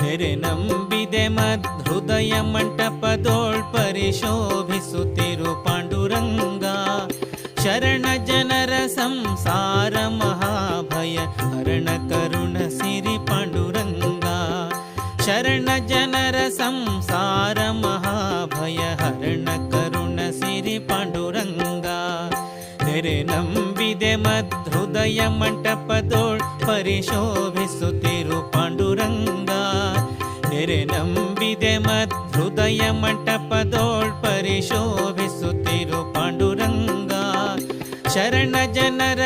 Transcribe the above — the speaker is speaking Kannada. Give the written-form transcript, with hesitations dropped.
ನೆರೆ ನಂಬಿದೆ ಮದ್ಹೃದಯ ಮಂಟಪದೋಳ್ ಪರಿಶೋಭಿಸುತ್ತಿರು ಪಾಂಡುರಂಗ. ಶರಣ ಜನರ ಸಂಸಾರ ಮಹಾಭಯ ಹರಣ ಕರುಣ ಸಿರಿ ಪಾಂಡುರಂಗ. ಶರಣ ಜನರ ಸಂಸಾರ ಮಹಾಭಯ ಹರಣ ಕರುಣ ಸಿರಿ ಪಾಂಡುರಂಗ. ನೆರೆ ನಂಬಿದೆ ಮದ್ಹೃದಯ ಮಂಟಪದೋಳ್ ಪರಿಶೋಭಿಸುತ್ತಿರು ಪಾಂಡುರಂಗ. ನೆರೆ ನಂಬಿದೆ ಮದ್ಹೃದಯ ಮಂಟಪದೋಳ್ ಪರಿಶೋಭಿಸುತ್ತಿರು ಪಾಂಡುರಂಗ. ಶರಣ ಜನರ